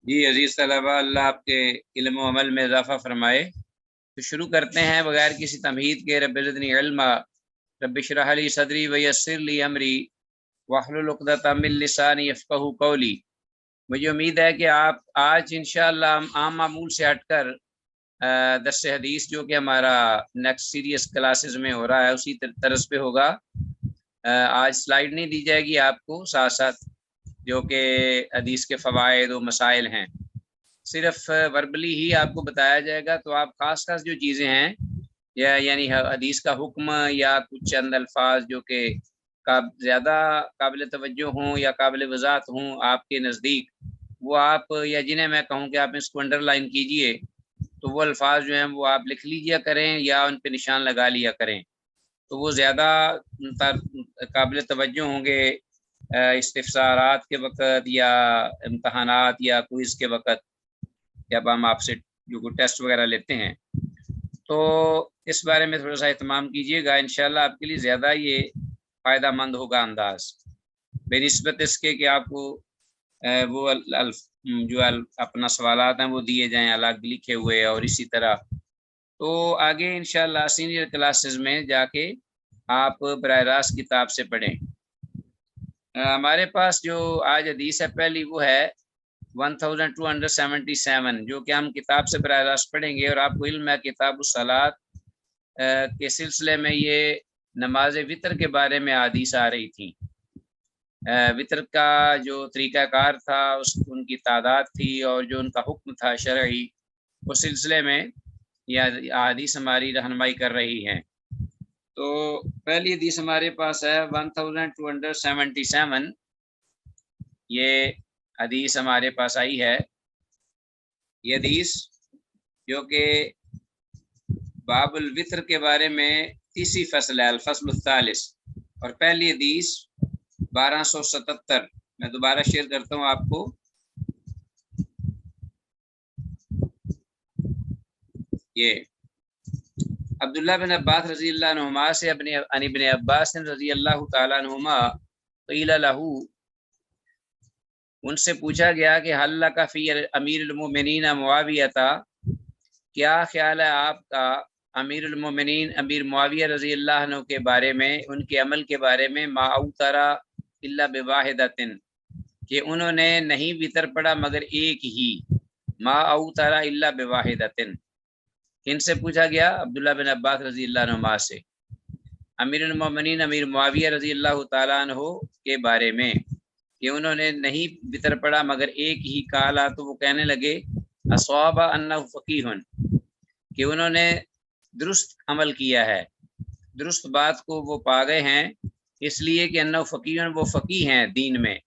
جی عزیز طلباء، اللہ آپ کے علم و عمل میں اضافہ فرمائے۔ تو شروع کرتے ہیں بغیر کسی تمہید کے۔ رب زدنی علما، رب اشرح لی صدری ویسر لی امری واحلل عقدۃ من لسانی یفقہوا قولی۔ مجھے امید ہے کہ آپ آج انشاءاللہ عام معمول سے ہٹ کر درس حدیث جو کہ ہمارا نیکسٹ سیریس کلاسز میں ہو رہا ہے اسی طرز پہ ہوگا۔ آج سلائیڈ نہیں دی جائے گی آپ کو، ساتھ ساتھ جو کہ حدیث کے فوائد و مسائل ہیں صرف وربلی ہی آپ کو بتایا جائے گا۔ تو آپ خاص خاص جو چیزیں ہیں یعنی حدیث کا حکم یا کچھ چند الفاظ جو کہ زیادہ قابل توجہ ہوں یا قابل وضاحت ہوں آپ کے نزدیک، وہ آپ یا جنہیں میں کہوں کہ آپ اس کو انڈر لائن کیجئے، تو وہ الفاظ جو ہیں وہ آپ لکھ لیجیا کریں یا ان پہ نشان لگا لیا کریں، تو وہ زیادہ قابل توجہ ہوں گے استفسارات کے وقت یا امتحانات یا کوئز کے وقت، جب ہم آپ سے جو ٹیسٹ وغیرہ لیتے ہیں۔ تو اس بارے میں تھوڑا سا اہتمام کیجیے گا، انشاءاللہ آپ کے لیے زیادہ یہ فائدہ مند ہوگا انداز بہ نسبت اس کے کہ آپ کو وہ جو اپنا سوالات ہیں وہ دیے جائیں الگ لکھے ہوئے، اور اسی طرح تو آگے انشاءاللہ سینئر کلاسز میں جا کے آپ براہ راست کتاب سے پڑھیں۔ ہمارے پاس جو آج حدیث ہے پہلی، وہ ہے 1277 جو کہ ہم کتاب سے براہ راست پڑھیں گے۔ اور آپ کو علم ہے کتاب الصلاۃ کے سلسلے میں یہ نماز وطر کے بارے میں حدیث آ رہی تھی۔ وطر کا جو طریقہ کار تھا، ان کی تعداد تھی، اور جو ان کا حکم تھا شرعی، اس سلسلے میں یہ حدیث ہماری رہنمائی کر رہی ہیں۔ تو پہلی حدیث ہمارے پاس ہے 1277، یہ حدیث ہمارے پاس آئی ہے۔ یہ حدیث جو کہ باب الوطر کے بارے میں تیسری فصل ہے، الفصل الثالث، اور پہلی حدیث 1277۔ میں دوبارہ شیئر کرتا ہوں آپ کو۔ یہ عبداللہ بن عباس رضی اللہ عنہما سے ابن عباس رضی اللہ تعالیٰ عنہما قیل لہو، ان سے پوچھا گیا کہ حل لک فی امیر المومنین معاویہ، کیا خیال ہے آپ کا امیر المومنین امیر معاویہ رضی اللہ عنہ کے بارے میں، ان کے عمل کے بارے میں، ما اوترا الا بواحدۃ، کہ انہوں نے نہیں وطر پڑا مگر ایک ہی، ما اوترا الا بواحدۃ۔ ان سے پوچھا گیا عبداللہ بن عباس رضی اللہ عنہما سے امیر المومنین امیر معاویہ رضی اللہ تعالیٰ عنہ کے بارے میں کہ انہوں نے نہیں وطر پڑا مگر ایک ہی، کالا تو وہ کہنے لگے، اصواب انہ فقیہ، کہ انہوں نے درست عمل کیا ہے، درست بات کو وہ پا گئے ہیں، اس لیے کہ انہ فقیہ، وہ فقیہ ہیں دین میں۔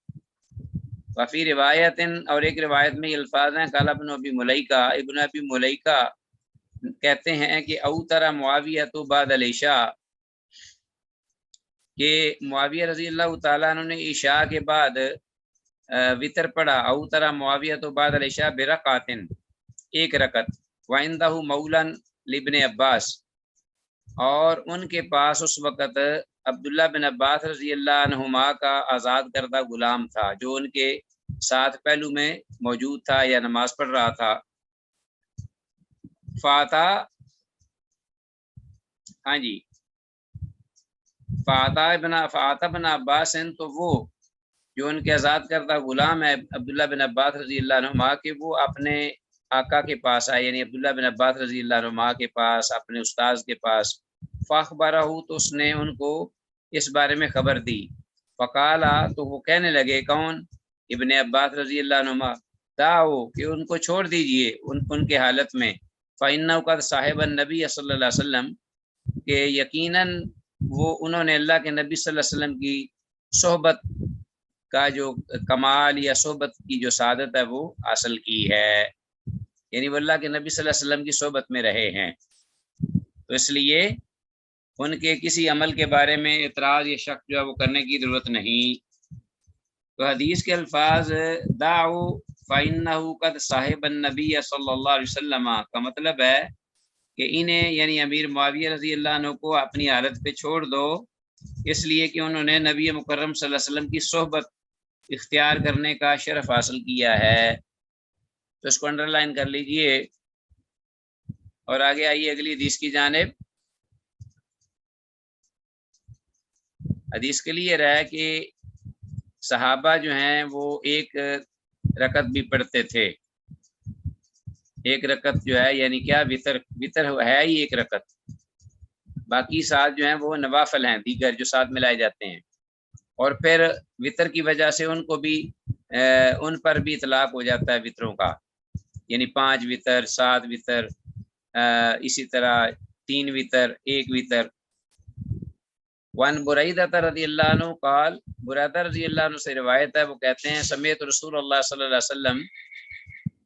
وفی روایت، اور ایک روایت میں یہ الفاظ ہیں، قال ابن ابی ملیکہ، ابن ابی ملیکہ کہتے ہیں کہ اوتر معاویہ تو بعد العشاء، کہ معاویہ رضی اللہ تعالیٰ عنہ نے عشاء کے بعد وطر پڑھا، اوتر معاویہ تو بعد العشاء برکعت، ایک رکعت، وعندہ مولا لابن عباس، اور ان کے پاس اس وقت عبداللہ بن عباس رضی اللہ عنہما کا آزاد کردہ غلام تھا، جو ان کے ساتھ پہلو میں موجود تھا یا نماز پڑھ رہا تھا۔ ہاں جی، فاطا بن عباس، تو وہ جو ان کے آزاد کردہ غلام ہے عبداللہ بن عباس رضی اللہ عنہما کے، وہ اپنے آقا کے پاس آئے، یعنی عبداللہ بن عباس رضی اللہ عنہما کے پاس، اپنے استاذ کے پاس۔ فاخبرہ، تو اس نے ان کو اس بارے میں خبر دی۔ فقالا، تو وہ کہنے لگے، کون؟ ابن عباس رضی اللہ عنہما، دعو، کہ ان کو چھوڑ دیجئے ان کے حالت میں، فإنہ قد صاحب النبی صلی اللہ علیہ وسلم، کہ یقیناً وہ انہوں نے اللہ کے نبی صلی اللہ علیہ وسلم کی صحبت کا جو کمال یا صحبت کی جو سعادت ہے وہ حاصل کی ہے، یعنی وہ اللہ کے نبی صلی اللہ علیہ وسلم کی صحبت میں رہے ہیں، تو اس لیے ان کے کسی عمل کے بارے میں اعتراض یا شک جو ہے وہ کرنے کی ضرورت نہیں۔ تو حدیث کے الفاظ دعو فإنہ قد صاحب النبی صلی اللہ علیہ وسلم کا مطلب ہے کہ انہیں، یعنی امیر معاویہ رضی اللہ عنہ کو، اپنی حالت پہ چھوڑ دو، اس لیے کہ انہوں نے نبی مکرم صلی اللہ علیہ وسلم کی صحبت اختیار کرنے کا شرف حاصل کیا ہے۔ تو اس کو انڈر لائن کر لیجئے اور آگے آئیے اگلی حدیث کی جانب۔ حدیث کلیئر ہے کہ صحابہ جو ہیں وہ ایک رکعت بھی پڑھتے تھے، ایک رکعت جو ہے یعنی کیا وطر ہے ہی ایک رکعت، باقی ساتھ جو ہیں وہ نوافل ہیں دیگر جو ساتھ ملائے جاتے ہیں، اور پھر وطر کی وجہ سے ان کو بھی ان پر بھی اطلاق ہو جاتا ہے وطروں کا، یعنی 5 وطر، 7 وطر، اسی طرح 3 وطر، 1 وطر۔ وان بریدہ رضی اللہ عنہ قال، بریدہ رضی اللہ عنہ سے روایت ہے، وہ کہتے ہیں سمیعت رسول اللہ صلی اللہ علیہ وسلم،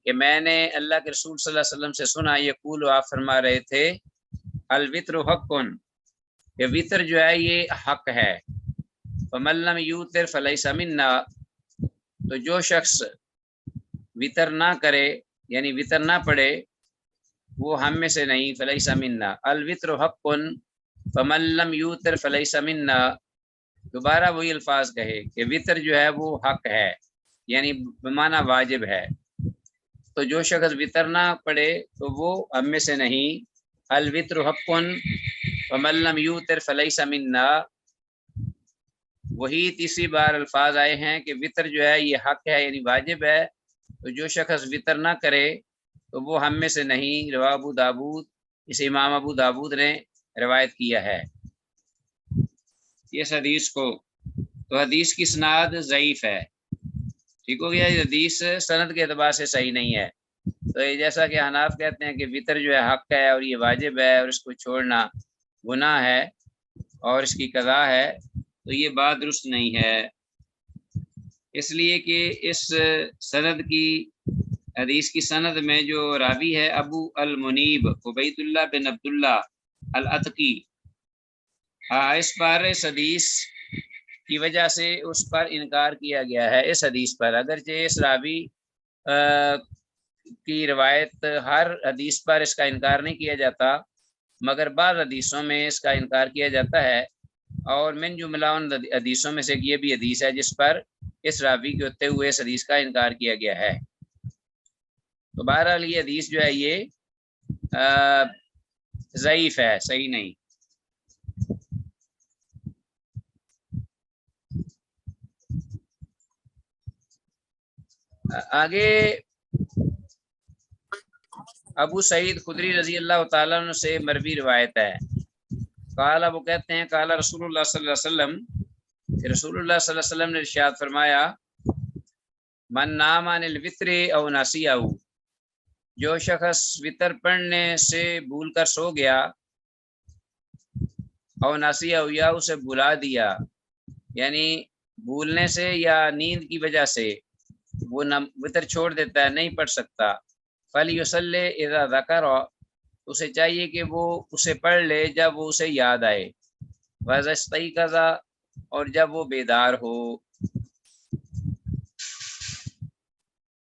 کہ میں نے اللہ کے رسول صلی اللہ علیہ وسلم سے سنا، یقول آپ فرما رہے تھے، الوتر حق، کہ وطر جو ہے یہ حق ہے، فمن لم یوتر فلیس منا، تو جو شخص وطر نہ کرے یعنی وطر نہ پڑھے وہ ہم میں سے نہیں، فلیس منا، الوتر حق فمن لم یوتر فلیس منا، دوبارہ وہی الفاظ کہے کہ وطر جو ہے وہ حق ہے یعنی بمعنی واجب ہے، تو جو شخص وطر نہ پڑھے تو وہ ہم میں سے نہیں، الوتر حق فمن لم یوتر فلیس منا، وہی تیسری بار الفاظ آئے ہیں کہ وطر جو ہے یہ حق ہے یعنی واجب ہے، تو جو شخص وطر نہ کرے تو وہ ہم میں سے نہیں، رواہ ابو داود، اسے امام ابو داود نے روایت کیا ہے اس حدیث کو۔ تو حدیث کی سند ضعیف ہے، ٹھیک ہو گیا، یہ حدیث سند کے اعتبار سے صحیح نہیں ہے۔ تو یہ جیسا کہ حناف کہتے ہیں کہ وطر جو ہے حق ہے اور یہ واجب ہے اور اس کو چھوڑنا گناہ ہے اور اس کی قضا ہے، تو یہ بات درست نہیں ہے، اس لیے کہ اس سند کی حدیث کی سند میں جو راوی ہے ابو المنیب عبید اللہ بن عبداللہ العتقی، اس پر اس حدیث کی وجہ سے اس پر انکار کیا گیا ہے، اس حدیث پر، اگرچہ اس راوی کی روایت ہر حدیث پر اس کا انکار نہیں کیا جاتا، مگر بعض حدیثوں میں اس کا انکار کیا جاتا ہے، اور من جملہ ان حدیثوں میں سے یہ بھی حدیث ہے جس پر اس راوی کے ہوتے ہوئے اس حدیث کا انکار کیا گیا ہے۔ تو بہرحال یہ حدیث جو ہے یہ ضعیف ہے، صحیح نہیں۔ آگے ابو سعید خدری رضی اللہ تعالیٰ عنہ سے مروی روایت ہے، قال، وہ کہتے ہیں، قال رسول اللہ صلی اللہ علیہ وسلم، کہ رسول اللہ صلی اللہ علیہ وسلم نے ارشاد فرمایا، من نام عن الوتر او نسیہ، جو شخص وطر پڑھنے سے بھول کر سو گیا، او نسیہ، یا اسے بھلا دیا، یعنی بھولنے سے یا نیند کی وجہ سے وہ وطر چھوڑ دیتا ہے، نہیں پڑھ سکتا، فلیصلی اذا ذکر، اسے چاہیے کہ وہ اسے پڑھ لے جب وہ اسے یاد آئے، وَإِذَا اسْتَيْقَظَ، اور جب وہ بیدار ہو۔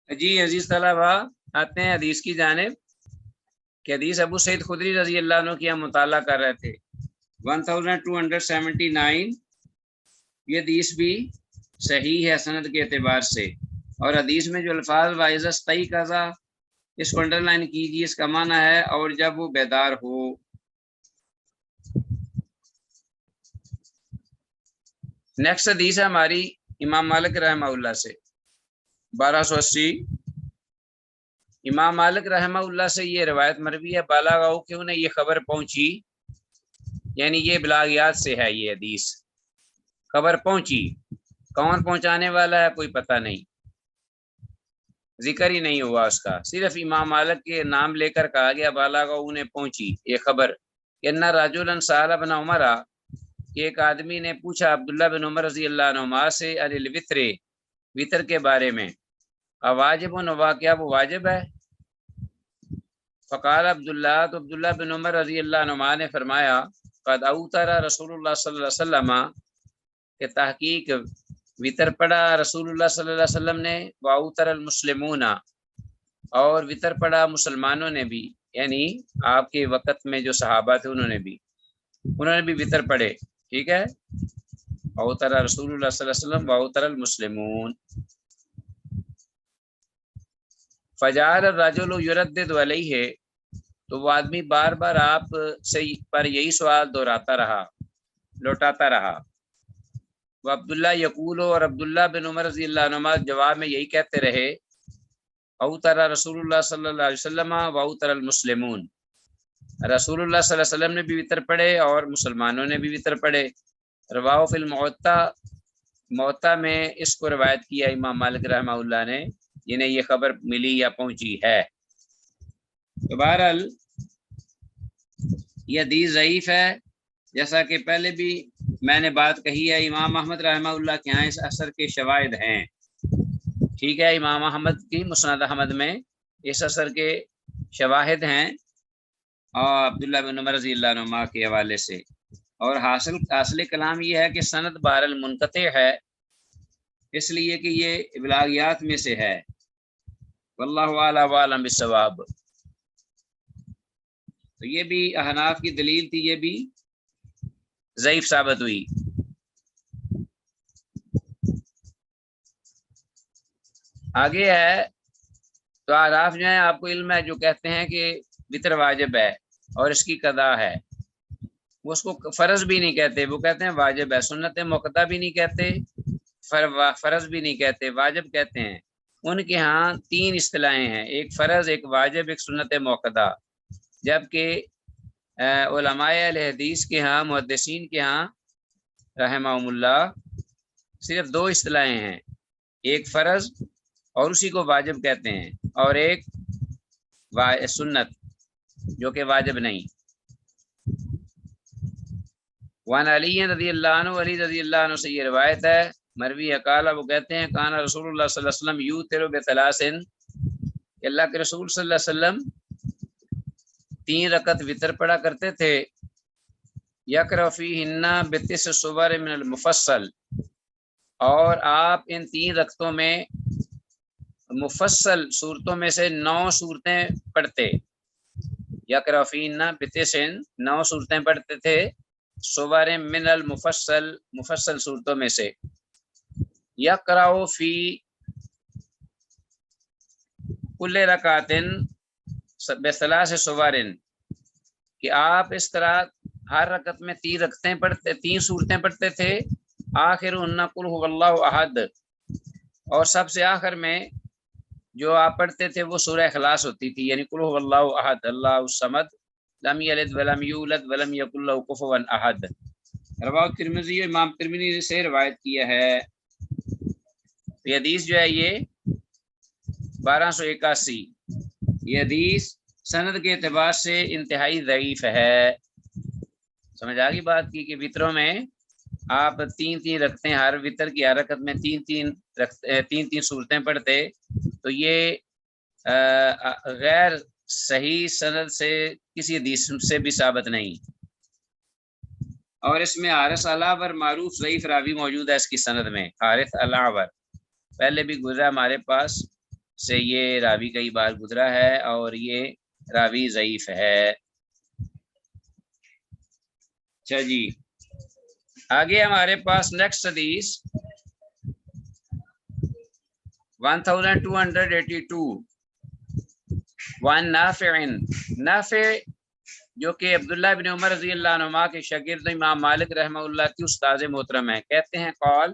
جی عزیز طلبہ، آتے ہیں حدیث کی جانب، کہ حدیث ابو سعید خدری رضی اللہ عنہ کی ہم مطالعہ کر رہے تھے، 1279، یہ حدیث بھی صحیح ہے سند کے اعتبار سے، اور حدیث میں جو الفاظ وَإِذَا اسْتَيْقَظَ، اس کو انڈر لائن کیجیے، اس کا معنی ہے اور جب وہ بیدار ہو۔ نیکسٹ حدیث ہے ہماری امام مالک رحمہ اللہ سے، 1280، امام مالک رحمہ اللہ سے یہ روایت مروی ہے، بالغ کہ انہیں یہ خبر پہنچی، یعنی یہ بلاغیات سے ہے، یہ حدیث خبر پہنچی، کون پہنچانے والا ہے کوئی پتہ نہیں، ذکر ہی نہیں ہوا اس کا، صرف امام مالک کے نام لے کر کہا گیا بالغ انہیں پہنچی یہ خبر، کہ ان رجلا سأل ابن عمر، کہ ایک آدمی نے پوچھا عبداللہ بن عمر رضی اللہ عنہما سے، عن الوتر، وطر کے بارے میں، واجب کیا وہ واجب ہے؟ فقال عبداللہ، تو عبداللہ بن عمر رضی اللہ عنہما نے فرمایا، قد اوتر رسول اللہ صلی اللہ علیہ وسلم، کہ تحقیق وطر پڑھا رسول اللہ صلی اللہ علیہ وسلم نے، واوتر المسلمون، اور وطر پڑھا مسلمانوں نے بھی، یعنی آپ کے وقت میں جو صحابہ تھے انہوں نے بھی وطر پڑھے، ٹھیک ہے، اوتر رسول اللہ صلی اللہ علیہ وسلم واوتر المسلمون۔ فجعل الرجل یردد علیہ، تو وہ آدمی بار بار آپ سے پر یہی سوال دہراتا رہا، لوٹاتا رہا۔ وہ عبداللہ یقول، اور عبداللہ بن عمر رضی اللہ عنہما جواب میں یہی کہتے رہے، اوتر رسول اللہ صلی اللہ علیہ وسلم و اوتر المسلمون، رسول اللہ صلی اللہ علیہ وسلم نے بھی وطر پڑھے اور مسلمانوں نے بھی وطر پڑھے۔ رواہ فی المعطا، معطا میں اس کو روایت کیا امام مالک رحمہ اللہ نے، جنہیں یہ خبر ملی یا پہنچی ہے۔ تو بہرحال یہ حدیث ضعیف ہے، جیسا کہ پہلے بھی میں نے بات کہی ہے، امام احمد رحمہ اللہ کے ہاں اس اثر کے شواہد ہیں، ٹھیک ہے، امام احمد کی مسند احمد میں اس اثر کے شواہد ہیں، اور عبداللہ بن عمر رضی اللہ عنہما کے حوالے سے۔ اور حاصل کلام یہ ہے کہ سند بہرحال منقطع ہے، اس لیے کہ یہ ابلاغیات میں سے ہے، واللہ اعلم وعلم بالصواب۔ تو یہ بھی احناف کی دلیل تھی، یہ بھی ضعیف ثابت ہوئی۔ آگے ہے تو احناف جو ہیں، آپ کو علم ہے، جو کہتے ہیں کہ وطر واجب ہے اور اس کی قضا ہے، وہ اس کو فرض بھی نہیں کہتے، وہ کہتے ہیں واجب ہے، سنت موقدہ بھی نہیں کہتے، فرض بھی نہیں کہتے، واجب کہتے ہیں۔ ان کے ہاں تین اصطلاحیں ہیں، ایک فرض، ایک واجب، ایک سنت موقدہ، جبکہ علماء اہل حدیث کے ہاں، محدثین کے ہاں رحمہم اللہ صرف دو اصطلاحیں ہیں، ایک فرض اور اسی کو واجب کہتے ہیں، اور ایک سنت جو کہ واجب نہیں۔ وعن علی رضی اللہ عنہ، علی رضی اللہ عنہ سے یہ روایت ہے، مروی اقالا، وہ کہتے ہیں کان رسول اللہ صلی اللہ علیہ وسلم یوتر بثلاث، کہ اللہ کے رسول صلی اللہ علیہ وسلم 3 رکعت وطر پڑھا کرتے تھے، یقرأ فیہن بتسع سور من المفصل، اور آپ ان 3 رکعتوں میں مفصل صورتوں میں سے 9 صورتیں پڑھتے، یقرأ فیہن بتسع 9 صورتیں پڑھتے تھے، سور من المفصل مفصل صورتوں میں سے، یقرأ فی کل رکعت بثلاث سور، کہ آپ اس طرح ہر رکعت میں 3 رکعتیں پڑھتے، 3 صورتیں پڑھتے تھے، آخر ان قل هو اللہ احد، اور سب سے آخر میں جو آپ پڑھتے تھے وہ سورہ اخلاص ہوتی تھی، یعنی قل هو اللہ احد اللہ الصمد لم یلد ولم یولد ولم یکن له کفوا احد۔ رواه ترمذی، امام ترمذی سے روایت کیا ہے۔ یہ حدیث جو ہے یہ 1281، یہ حدیث سند کے اعتبار سے انتہائی ضعیف ہے۔ سمجھ آ گئی بات کی کہ وطروں میں آپ 3 رکھتے ہیں، ہر وطر کی ہر رکعت میں 3 صورتیں پڑھتے، تو یہ غیر صحیح سند سے کسی حدیث سے بھی ثابت نہیں، اور اس میں حارث الاعور معروف ضعیف راوی موجود ہے اس کی سند میں، حارث الاعور پہلے بھی گزرا ہمارے پاس سے، یہ راوی کئی بار گزرا ہے اور یہ راوی ضعیف ہے۔ اچھا جی، آگے ہمارے پاس نیکسٹ حدیث 1282، وعن نافع، نافع جو کہ عبداللہ بن عمر رضی اللہ عنہما کے شاگرد امام مالک رحمہ اللہ کی استاد محترم ہیں، کہتے ہیں قال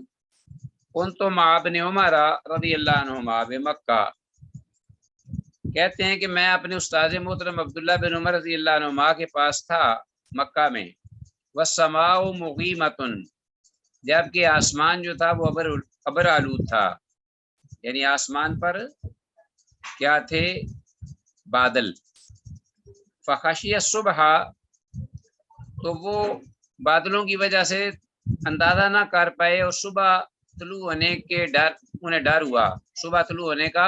کنت مع ابن عمر رضی اللہ عنہما بمکہ، کہتے ہیں کہ میں اپنے استاد محترم عبداللہ بن عمر رضی اللہ عنہما کے پاس تھا مکہ میں، والسماء مغیمۃ، جبکہ آسمان جو تھا وہ ابر آلود تھا، یعنی آسمان پر کیا تھے؟ بادل۔ فخشی الصبح، تو وہ بادلوں کی وجہ سے اندازہ نہ کر پائے، اور صبح طلوع ہونے کے انہیں ڈر ہوا، صبح طلوع ہونے کا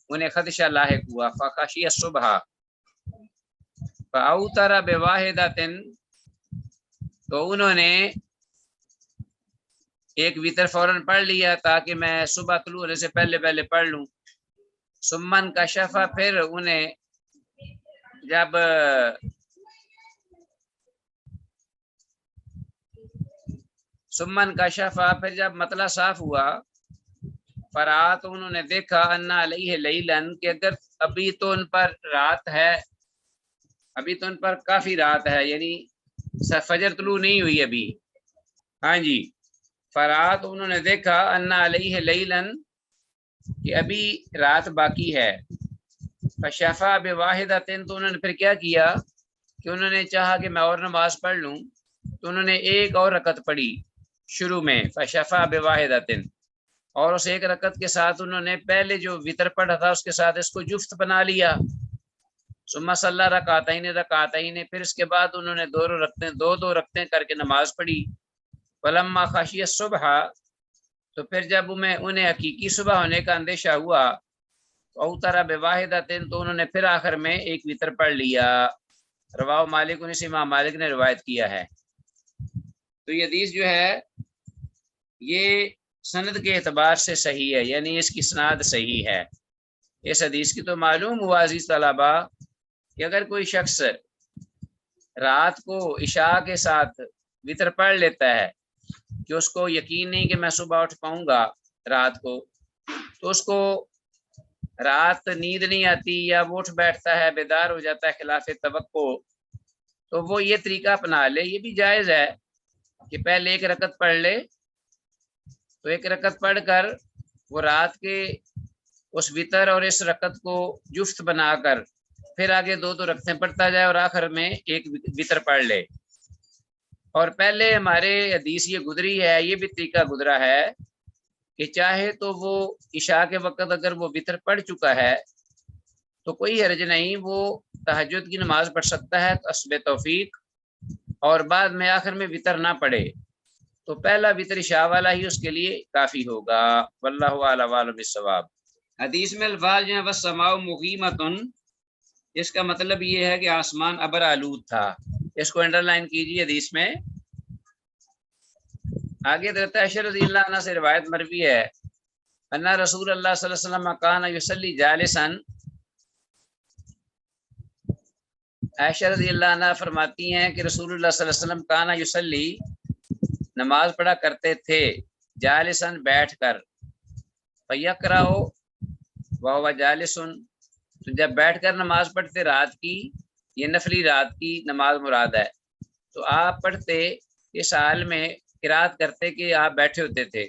انہیں خدشہ لاحق ہوا۔ فخشی الصبح فاوتر بواحدۃ، تو انہوں نے ایک وطر فوراً پڑھ لیا تاکہ میں صبح طلوع ہونے سے پہلے پڑھ لوں۔ ثم انکشف، پھر انہیں جب ثم انکشف، پھر جب مطلع صاف ہوا، فرات، انہوں نے دیکھا ان علیہ لیلن، کہ ابھی تو ان پر رات ہے، ابھی تو ان پر کافی رات ہے، یعنی فجر طلوع نہیں ہوئی ابھی. ہاں جی. فرات انہوں نے دیکھا انا علیہ لیلن کہ ابھی رات باقی ہے. فشفا بواحدۃ تو انہوں نے پھر کیا کیا کہ انہوں نے چاہا کہ میں اور نماز پڑھ لوں، تو انہوں نے ایک اور رکعت پڑھی شروع میں. فشفا بواحدۃ، اور اس ایک رکعت کے ساتھ انہوں نے پہلے جو وطر پڑھا تھا اس کے ساتھ اس کو جفت بنا لیا. ثم صلی رکعتین رکعتین، پھر اس کے بعد انہوں نے دو رکعتیں کر کے نماز پڑھی. فلما خشی الصبح، تو پھر جب انہیں حقیقی صبح ہونے کا اندیشہ ہوا، اوتر بواحدۃ، تو انہوں نے پھر آخر میں ایک وطر پڑھ لیا. رواہ مالک، انہیں سے امام مالک نے روایت کیا ہے. تو یہ حدیث جو ہے یہ سند کے اعتبار سے صحیح ہے، یعنی اس کی اسناد صحیح ہے. اس حدیث کی تو معلوم ہوا عزیز طلبہ کہ اگر کوئی شخص رات کو عشاء کے ساتھ وطر پڑھ لیتا ہے کہ اس کو یقین نہیں کہ میں صبح اٹھ پاؤں گا رات کو، تو اس کو رات نیند نہیں آتی یا وہ اٹھ بیٹھتا ہے، بیدار ہو جاتا ہے خلاف توقع، تو وہ یہ طریقہ اپنا لے. یہ بھی جائز ہے کہ پہلے ایک رکعت پڑھ لے، تو ایک رکعت پڑھ کر وہ رات کے اس وطر اور اس رکعت کو جفت بنا کر پھر آگے دو رکعتیں پڑھتا جائے اور آخر میں ایک وطر پڑھ لے. اور پہلے ہمارے حدیث یہ گزری ہے، یہ بھی طریقہ گزرا ہے کہ چاہے تو وہ عشاء کے وقت اگر وہ وطر پڑھ چکا ہے تو کوئی حرج نہیں، وہ تہجد کی نماز پڑھ سکتا ہے حسب توفیق، اور بعد میں آخر میں وطر نہ پڑھے تو پہلا وطر عشاء والا ہی اس کے لیے کافی ہوگا. واللہ اعلم بالصواب. حدیث میں الفاظ جو ہیں والسماء مقیمۃ، اس کا مطلب یہ ہے کہ آسمان ابر آلود تھا. اس کو انڈر لائن کیجیے. حدیث میں آگے حضرت عائشہ رضی اللہ عنہ سے روایت مروی ہے ان رسول اللہ صلی اللہ علیہ وسلم کان یصلی جالسا. عائشہ رضی اللہ عنہ فرماتی ہیں کہ رسول اللہ صلی اللہ علیہ وسلم کان یصلی، نماز پڑھا کرتے تھے، جالسن بیٹھ کر، فیقرأ وہو جالسن، تو جب بیٹھ کر نماز پڑھتے رات کی، یہ نفلی رات کی نماز مراد ہے، تو آپ پڑھتے اس حال میں قرات کرتے کہ آپ بیٹھے ہوتے تھے.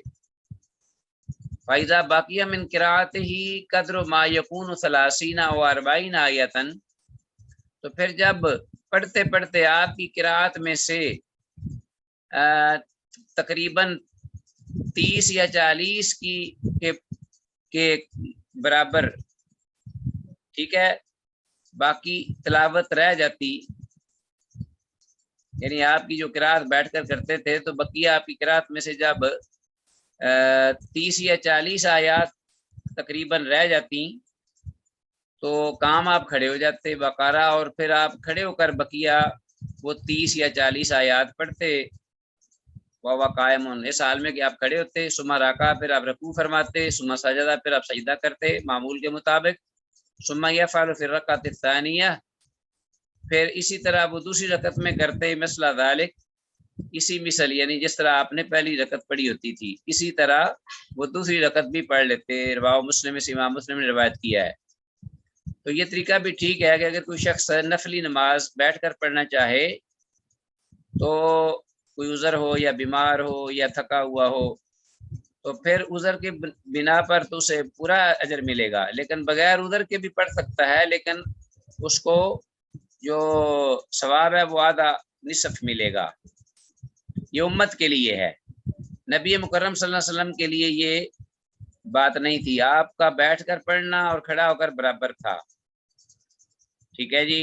فَإِذَا بَقِيَ مِنْ قِرَأَتِهِ قَدْرُ مَا يَكُونُ 30 أو 40 آیةً، تو پھر جب پڑھتے پڑھتے آپ کی قرات میں سے تقریباً 30 یا 40 کے برابر، ٹھیک ہے، باقی تلاوت رہ جاتی، یعنی آپ کی جو قرات بیٹھ کر کرتے تھے تو بقیہ آپ کی قرات میں سے جب 30 یا 40 آیات تقریباً رہ جاتی تو کام آپ کھڑے ہو جاتے بقارہ، اور پھر آپ کھڑے ہو کر بقیہ وہ 30 یا 40 آیات پڑھتے. وہ قائم، اس حال میں کہ آپ کھڑے ہوتے، ثم رکع، پھر آپ رکوع فرماتے، ثم سجدہ، پھر آپ سجدہ کرتے معمول کے مطابق، ثم یفعل فی الرکعۃ الثانیہ، پھر اسی طرح وہ دوسری رکعت میں کرتے مثل ذالک، اسی مثل یعنی جس طرح آپ نے پہلی رکعت پڑھی ہوتی تھی اسی طرح وہ دوسری رکعت بھی پڑھ لیتے. رواه مسلم، سے امام مسلم نے روایت کیا ہے. تو یہ طریقہ بھی ٹھیک ہے کہ اگر کوئی شخص نفلی نماز بیٹھ کر پڑھنا چاہے تو کوئی عذر ہو یا بیمار ہو یا تھکا ہوا ہو تو پھر عذر کے بنا پر تو اسے پورا اجر ملے گا، لیکن بغیر عذر کے بھی پڑھ سکتا ہے، لیکن اس کو جو ثواب ہے وہ آدھا نصف ملے گا. یہ امت کے لیے ہے، نبی مکرم صلی اللہ علیہ وسلم کے لیے یہ بات نہیں تھی. آپ کا بیٹھ کر پڑھنا اور کھڑا ہو کر برابر تھا. ٹھیک ہے جی.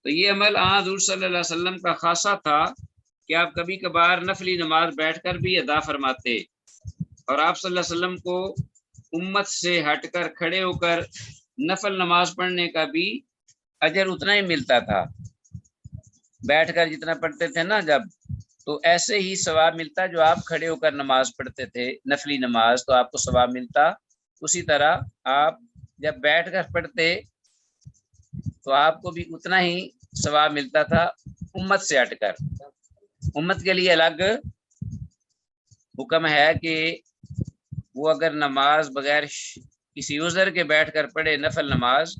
تو یہ عمل حضور صلی اللہ علیہ وسلم کا خاصہ تھا کہ آپ کبھی کبھار نفلی نماز بیٹھ کر بھی ادا فرماتے، اور آپ صلی اللہ علیہ وسلم کو امت سے ہٹ کر کھڑے ہو کر نفل نماز پڑھنے کا بھی اجر اتنا ہی ملتا تھا. بیٹھ کر جتنا پڑھتے تھے نا جب، تو ایسے ہی ثواب ملتا جو آپ کھڑے ہو کر نماز پڑھتے تھے نفلی نماز، تو آپ کو ثواب ملتا. اسی طرح آپ جب بیٹھ کر پڑھتے تو آپ کو بھی اتنا ہی ثواب ملتا تھا امت سے ہٹ کر. امت کے لیے الگ حکم ہے کہ وہ اگر نماز بغیر کسی عذر کے بیٹھ کر پڑھے نفل نماز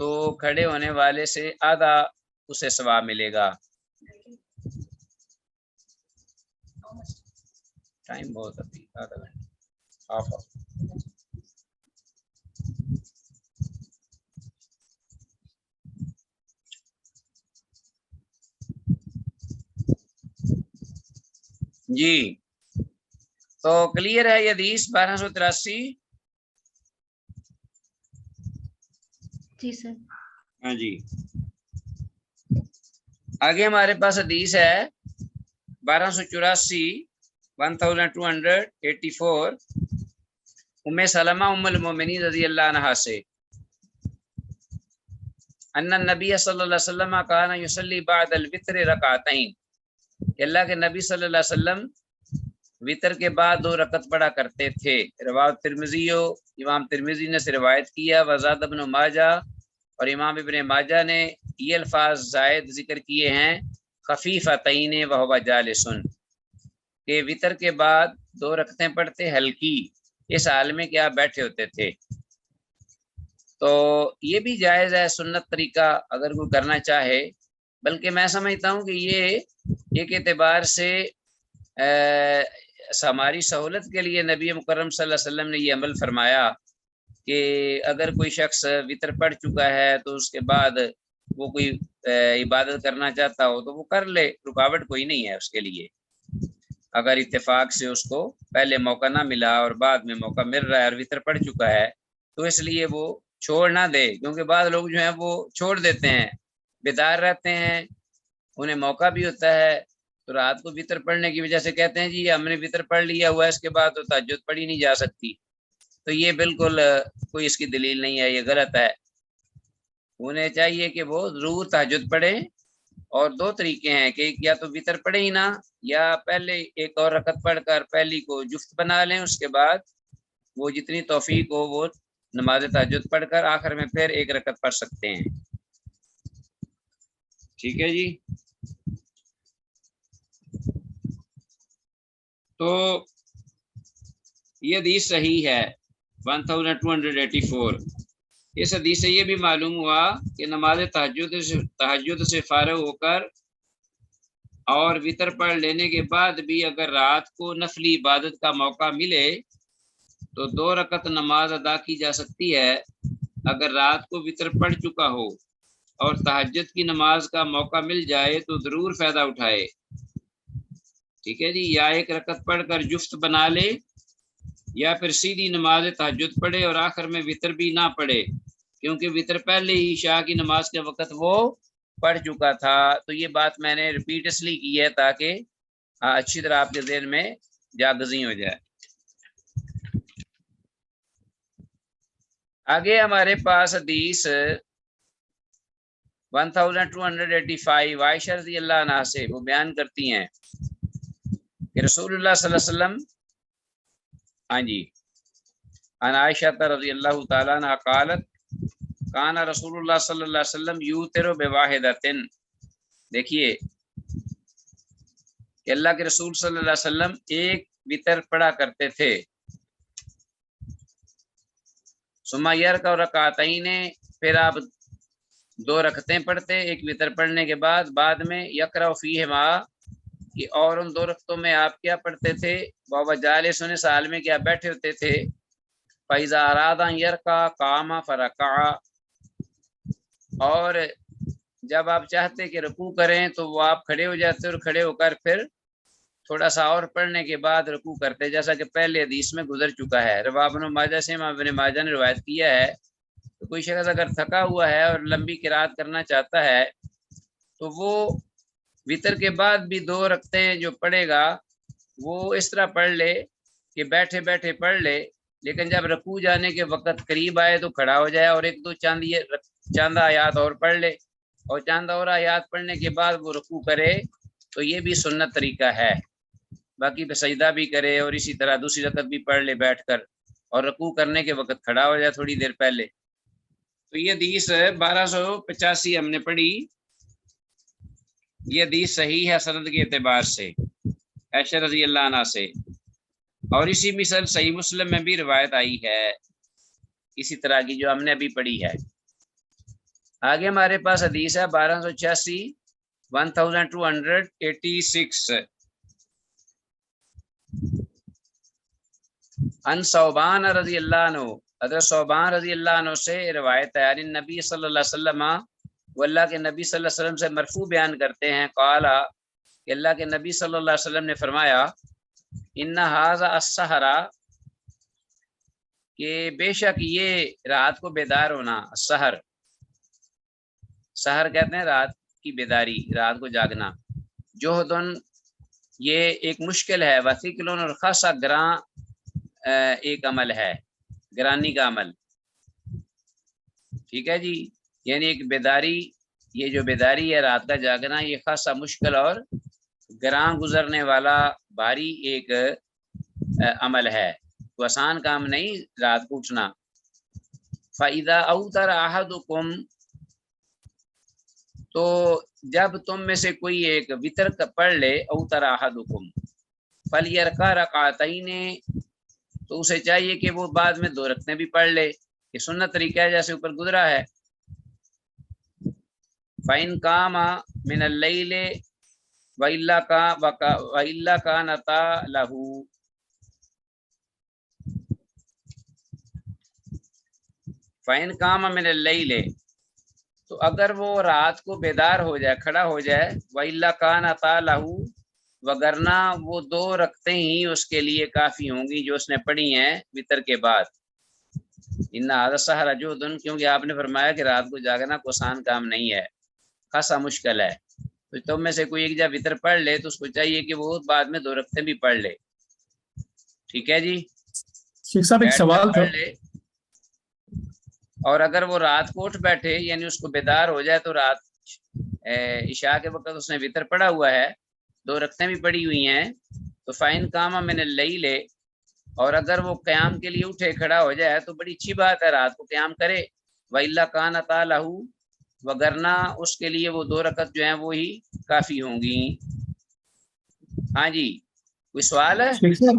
تو کھڑے ہونے والے سے آدھا اسے ثواب ملے گا. ٹائم بہت ابھی آدھا گھنٹہ ہاف آف. جی تو کلیئر ہے یہ حدیث 1283. جی سر. ہاں جی آگے ہمارے پاس حدیث ہے 1284 1284 ام سلمہ ام المومنین رضی اللہ عنہا سے ان النبی صلی اللہ علیہ وسلم کان یصلی بعد الوتر رکعتین کہ اللہ کے نبی صلی اللہ علیہ وسلم وطر کے بعد 2 رکعت پڑھا کرتے تھے. رواه ترمذی، امام ترمذی نے سے روایت کیا. وزاد ابن ماجہ اور امام ابن ماجہ نے یہ الفاظ زائد ذکر کیے ہیں خفیفتین وهو جالس کہ وطر کے بعد 2 رکعتیں پڑھتے ہلکی اس حال میں کہ آپ بیٹھے ہوتے تھے. تو یہ بھی جائز ہے سنت طریقہ اگر کوئی کرنا چاہے، بلکہ میں سمجھتا ہوں کہ یہ ایک اعتبار سے ہماری سہولت کے لیے نبی مکرم صلی اللہ علیہ وسلم نے یہ عمل فرمایا کہ اگر کوئی شخص وطر پڑھ چکا ہے تو اس کے بعد وہ کوئی عبادت کرنا چاہتا ہو تو وہ کر لے، رکاوٹ کوئی نہیں ہے اس کے لیے. اگر اتفاق سے اس کو پہلے موقع نہ ملا اور بعد میں موقع مل رہا ہے اور وطر پڑھ چکا ہے تو اس لیے وہ چھوڑ نہ دے، کیونکہ بعض لوگ جو ہیں وہ چھوڑ دیتے ہیں، بیدار رہتے ہیں، انہیں موقع بھی ہوتا ہے تو رات کو وطر پڑھنے کی وجہ سے کہتے ہیں جی ہم نے وطر پڑھ لیا ہوا ہے اس کے بعد تو تہجد پڑھی نہیں جا سکتی. تو یہ بالکل کوئی اس کی دلیل نہیں ہے، یہ غلط ہے. انہیں چاہیے کہ وہ ضرور تہجد پڑھیں، اور 2 طریقے ہیں کہ یا تو وطر پڑھیں ہی نہ، یا پہلے ایک اور رکعت پڑھ کر پہلی کو جفت بنا لیں، اس کے بعد وہ جتنی توفیق ہو وہ نماز تہجد پڑھ کر آخر میں پھر 1 رکعت پڑھ سکتے ہیں. ٹھیک ہے جی. تو یہ حدیث صحیح ہے 1284. اس حدیث سے یہ بھی معلوم ہوا کہ نماز تہجد سے فارغ ہو کر اور وطر پڑھ لینے کے بعد بھی اگر رات کو نفلی عبادت کا موقع ملے تو 2 رکعت نماز ادا کی جا سکتی ہے. اگر رات کو وطر پڑھ چکا ہو اور تہجد کی نماز کا موقع مل جائے تو ضرور فائدہ اٹھائے. ٹھیک ہے جی. یا 1 رکعت پڑھ کر جفت بنا لے یا پھر سیدھی نماز تہجد پڑھے اور آخر میں وطر بھی نہ پڑھے، کیونکہ وطر پہلے ہی عشاء کی نماز کے وقت وہ پڑھ چکا تھا. تو یہ بات میں نے ریپیٹ اس لیے کی ہے تاکہ اچھی طرح آپ کے ذہن میں جاگزی ہو جائے. آگے ہمارے پاس حدیث 1285 عائشہ رضی اللہ عنہا سے وہ بیان کرتی ہیں کہ رسول اللہ صلی اللہ علیہ وسلم ہاں جی عن عائشہ رضی اللہ تعالیٰ عنہ قالت کان رسول اللہ صلی اللہ علیہ وسلم یوتر بواحدۃ. دیکھیے کہ اللہ کے رسول صلی اللہ علیہ وسلم ایک وطر پڑھا کرتے تھے. ثم یرکع رکعتین، پھر آپ 2 رکعتیں پڑھتے ایک وطر پڑھنے کے بعد میں یقرأ فیہما کہ اور ان 2 رکعتوں میں آپ کیا پڑھتے تھے، وهو جالس اس حال میں کیا بیٹھے ہوتے تھے. فإذا أراد أن يركع قام فركع، اور جب آپ چاہتے کہ رکوع کریں تو وہ آپ کھڑے ہو جاتے اور کھڑے ہو کر پھر تھوڑا سا اور پڑھنے کے بعد رکوع کرتے، جیسا کہ پہلے حدیث میں گزر چکا ہے. رواه ابن ماجہ سے امام ابن ماجہ نے روایت کیا ہے. تو کوئی شخص اگر تھکا ہوا ہے اور لمبی قرات کرنا چاہتا ہے تو وہ وطر کے بعد بھی 2 رکعتیں جو پڑھے گا وہ اس طرح پڑھ لے کہ بیٹھے بیٹھے پڑھ لے، لیکن جب رکوع جانے کے وقت قریب آئے تو کھڑا ہو جائے اور 1-2 چاندہ آیات اور پڑھ لے، اور چاند اور آیات پڑھنے کے بعد وہ رکوع کرے. تو یہ بھی سنت طریقہ ہے. باقی پہ سجدہ بھی کرے اور اسی طرح دوسری رکعت بھی پڑھ لے بیٹھ کر، اور رکوع کرنے کے وقت کھڑا ہو جائے تھوڑی دیر پہلے. تو یہ حدیث 1285 ہم نے پڑھی. یہ حدیث صحیح ہے سند کے اعتبار سے عائشہ رضی اللہ عنہ سے. اور اسی مثال صحیح مسلم میں بھی روایت آئی ہے اسی طرح کی جو ہم نے ابھی پڑھی ہے۔ آگے ہمارے پاس حدیث ہے 1286 1286 ان ثوبان رضی اللہ عنہ، حضرت ثوبان رضی اللہ عنہ سے روایت ہے، یعنی نبی صلی اللہ علیہ وسلم، وہ اللہ کے نبی صلی اللہ علیہ وسلم سے مرفوع بیان کرتے ہیں، قال کہ اللہ کے نبی صلی اللہ علیہ وسلم نے فرمایا ان ھذا السحر، کہ بے شک یہ رات کو بیدار ہونا، سحر، سحر کہتے ہیں رات کی بیداری، رات کو جاگنا، جوہدن یہ ایک مشکل ہے، وثیقلن اور خاصا گراں ایک عمل ہے، گرانی کا عمل، ٹھیک ہے جی، یعنی ایک بیداری، یہ جو بیداری ہے رات کا جاگنا، یہ خاصا مشکل اور گراں گزرنے والا بھاری ایک عمل ہے، تو آسان کام نہیں رات کو اٹھنا۔ فَإِذَا أَوْتَرَ أَحَدُكُمْ، تو جب تم میں سے کوئی ایک وتر پڑھ لے، اوتر احدکم فلیرکع رکعتین، تو اسے چاہیے کہ وہ بعد میں 2 رکعتیں بھی پڑھ لے، یہ سنت طریقہ ہے جیسے اوپر گزرا ہے۔ فَإِنْ قَامَ مِنَ اللَّيْلِ وَإِلَّا كَانَتَا لَهُ، فَإِنْ قَامَ مِنَ اللَّيْلِ، تو اگر وہ رات کو بیدار ہو جائے، کھڑا ہو جائے، وَإِلَّا كَانَتَا لَهُ، وگرنہ وہ 2 رکعتیں ہی اس کے لیے کافی ہوں گی جو اس نے پڑھی ہیں وتر کے بعد۔ ان ھذا السحر جہد، کیونکہ آپ نے فرمایا کہ رات کو جاگنا کوئی آسان کام نہیں ہے، خاصا مشکل ہے، تو تم میں سے کوئی ایک جب وتر پڑھ لے تو اس کو چاہیے کہ وہ بعد میں 2 رکعتیں بھی پڑھ لے، ٹھیک ہے جی، شیخ صاحب ایک سوال تھا، پڑھ لے۔ اور اگر وہ رات کو اٹھ بیٹھے، یعنی اس کو بیدار ہو جائے، تو رات عشاء کے وقت اس نے وتر پڑھا ہوا ہے، 2 رکعتیں بھی پڑھی ہوئی ہیں، تو فَإِنْ قَامَ مِنَ اللَّيْلِ، اور اگر وہ قیام کے لیے اٹھے، کھڑا ہو جائے، تو بڑی اچھی بات ہے، رات کو قیام کرے، وَإِلَّا كَانَتَا لَهُ، وگرنہ اس کے لیے وہ 2 رکعت جو ہیں وہی کافی ہوں گی۔ ہاں جی، کوئی سوال ہے؟ شیخ صاحب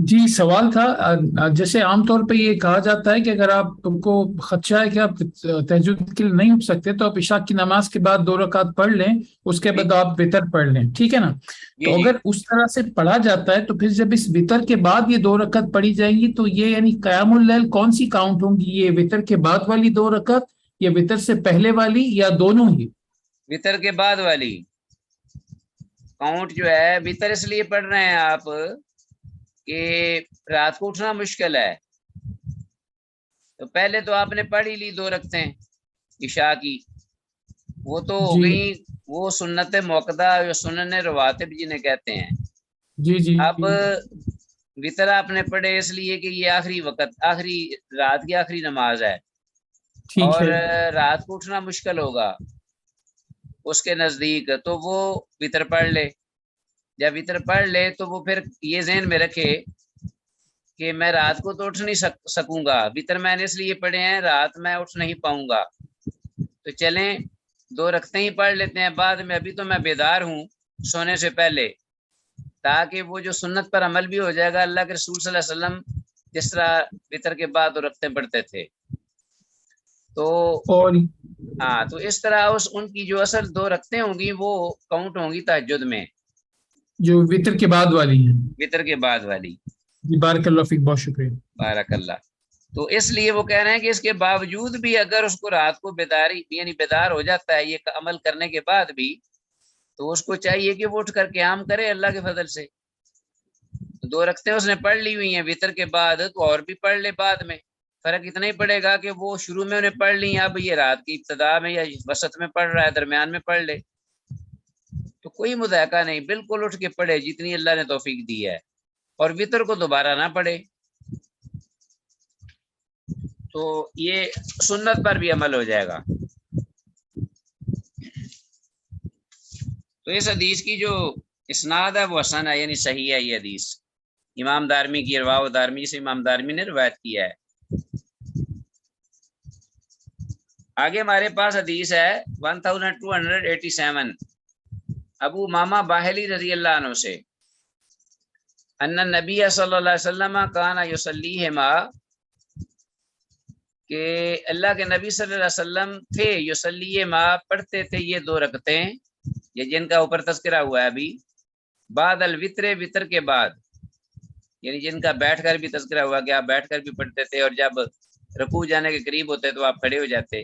جی سوال تھا، جیسے عام طور پہ یہ کہا جاتا ہے کہ اگر آپ تم کو خدشہ ہے کہ آپ تہجد کے لیے نہیں اٹھ سکتے تو آپ عشاء کی نماز کے بعد 2 رکعت پڑھ لیں، اس کے بعد آپ وتر پڑھ لیں، ٹھیک ہے نا؟ تو جی اگر اس طرح سے پڑھا جاتا ہے تو پھر جب اس وتر کے بعد یہ 2 رکعت پڑھی جائیں گی تو یہ یعنی قیام اللیل کون سی کاؤنٹ ہوں گی، یہ وتر کے بعد والی 2 رکعت یا وتر سے پہلے والی یا دونوں ہی؟ وتر کے بعد والی کاؤنٹ جو ہے، وتر اس لیے پڑھ رہے ہیں آپ کہ رات کو اٹھنا مشکل ہے، تو پہلے تو آپ نے پڑھ ہی لی 2 رکعتیں عشاء کی، وہ تو ہو جی گئی، وہ سنت موقدہ یا سنن رواتب جنہیں کہتے ہیں۔ جی جی اب وتر آپ نے پڑھے اس لیے کہ یہ آخری وقت، آخری رات کی آخری نماز ہے، ٹھیک اور ہے، رات کو اٹھنا مشکل ہوگا اس کے نزدیک، تو وہ وتر پڑھ لے، جب وتر پڑھ لے تو وہ پھر یہ ذہن میں رکھے کہ میں رات کو تو اٹھ نہیں سکوں گا، وتر میں نے اس لیے پڑھے ہیں رات میں اٹھ نہیں پاؤں گا، تو چلیں 2 رکعتیں ہی پڑھ لیتے ہیں بعد میں، ابھی تو میں بیدار ہوں سونے سے پہلے، تاکہ وہ جو سنت پر عمل بھی ہو جائے گا، اللہ کے رسول صلی اللہ علیہ وسلم جس طرح وتر کے بعد 2 رکعتیں پڑھتے تھے، تو اور ہاں، تو اس طرح ان کی جو اصل 2 رکعتیں ہوں گی وہ کاؤنٹ ہوں گی تہجد میں، جو وتر کے بعد والی ہیں۔ وتر کے بعد والی، جی بارک اللہ فیک، بہت شکریہ۔ بارک اللہ۔ تو اس لیے وہ کہہ رہے ہیں کہ اس کے باوجود بھی اگر اس کو رات کو بیداری یعنی بیدار ہو جاتا ہے یہ عمل کرنے کے بعد بھی، تو اس کو چاہیے کہ وہ اٹھ کر قیام کرے اللہ کے فضل سے، 2 رکعتیں اس نے پڑھ لی ہوئی ہیں وتر کے بعد، تو اور بھی پڑھ لے بعد میں، فرق اتنا ہی پڑے گا کہ وہ شروع میں انہیں پڑھ لی، اب یہ رات کی ابتدا میں یا وسط میں پڑھ رہا ہے، درمیان میں پڑھ لے، تو کوئی مضائقہ نہیں، بالکل اٹھ کے پڑھے جتنی اللہ نے توفیق دی ہے، اور وتر کو دوبارہ نہ پڑھے، تو یہ سنت پر بھی عمل ہو جائے گا۔ تو اس حدیث کی جو اسناد ہے وہ حسن ہے، یعنی صحیح ہے، یہ حدیث امام دارمی کی، رواہ دارمی سے امام دارمی نے روایت کیا ہے۔ آگے ہمارے پاس حدیث ہے 1287 ابو امامہ باہلی رضی اللہ عنہ سے، ان نبی صلی اللہ علیہ وسلم کانا یصلیہما، کہ اللہ کے نبی صلی اللہ علیہ وسلم تھے یصلیہما پڑھتے تھے یہ 2 رکعتیں، یہ جن کا اوپر تذکرہ ہوا ہے ابھی، بعد الوتر وطر کے بعد، یعنی جن کا بیٹھ کر بھی تذکرہ ہوا کہ آپ بیٹھ کر بھی پڑھتے تھے اور جب رکوع جانے کے قریب ہوتے تو آپ کھڑے ہو جاتے.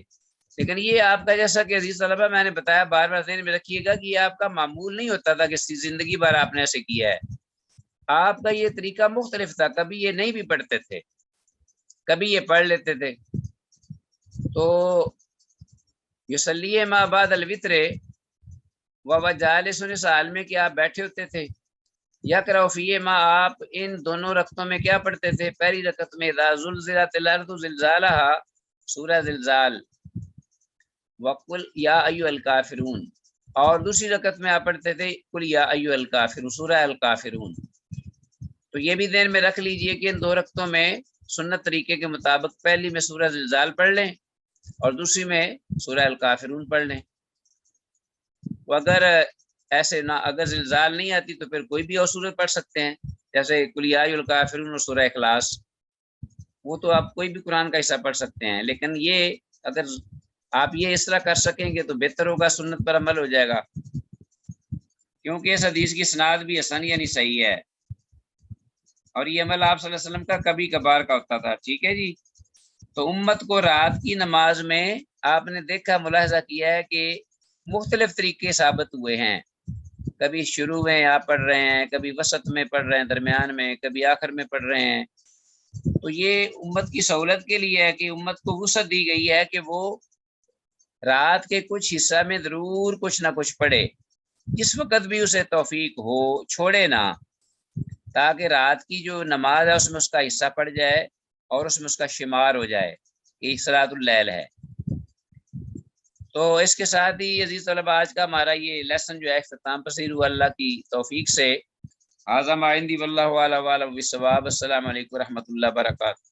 لیکن یہ آپ کا جیسا کہ عزیز طلبہ میں نے بتایا بار بار ذہن میں رکھیے گا کہ یہ آپ کا معمول نہیں ہوتا تھا کہ زندگی بھر آپ نے ایسے کیا ہے. آپ کا یہ طریقہ مختلف تھا، کبھی یہ نہیں بھی پڑھتے تھے کبھی یہ پڑھ لیتے تھے. تو یصلی ما بعد الوتر و جالس سال میں کہ آپ بیٹھے ہوتے تھے، یقرأ فیہما آپ ان دونوں رکعتوں میں کیا پڑھتے تھے؟ پہلی رکعت میں اذا زلزلت الارض زلزالها سورہ زلزال، وقل یا ایھا الکافرون، اور دوسری رکعت میں آپ پڑھتے تھے قل یا ایھا الکافرون سورہ الکافرون. تو یہ بھی ذہن میں رکھ لیجئے کہ ان 2 رکعتوں میں سنت طریقے کے مطابق پہلی میں سورہ زلزال پڑھ لیں اور دوسری میں سورہ الکافرون پڑھ لیں. اگر ایسے نہ اگر زلزال نہیں آتی تو پھر کوئی بھی اور سورت پڑھ سکتے ہیں، جیسے قل یا ایھا الکافرون اور سورہ اخلاص، وہ تو آپ کوئی بھی قرآن کا حصہ پڑھ سکتے ہیں. لیکن یہ اگر آپ یہ اس طرح کر سکیں گے تو بہتر ہوگا، سنت پر عمل ہو جائے گا، کیونکہ اس حدیث کی اسناد بھی حسن یعنی صحیح ہے، اور یہ عمل آپ صلی اللہ علیہ وسلم کا کبھی کبھار کا ہوتا تھا. ٹھیک ہے جی. تو امت کو رات کی نماز میں آپ نے دیکھا ملاحظہ کیا ہے کہ مختلف طریقے ثابت ہوئے ہیں. کبھی شروع میں آپ پڑھ رہے ہیں، کبھی وسط میں پڑھ رہے ہیں، درمیان میں، کبھی آخر میں پڑھ رہے ہیں. تو یہ امت کی سہولت کے لیے ہے کہ امت کو وسعت دی گئی ہے کہ وہ رات کے کچھ حصہ میں ضرور کچھ نہ کچھ پڑھے، جس وقت بھی اسے توفیق ہو، چھوڑے نہ، تاکہ رات کی جو نماز ہے اس میں اس کا حصہ پڑ جائے اور اس میں اس کا شمار ہو جائے کہ صلاۃ اللیل ہے. تو اس کے ساتھ ہی عزیز طلبہ آج کا ہمارا یہ لیسن جو ہے اختتام پذیر ہوا اللہ کی توفیق سے. اعظم آئندی واللہ اعلم بالصواب. السلام علیکم ورحمۃ اللہ وبرکاتہ.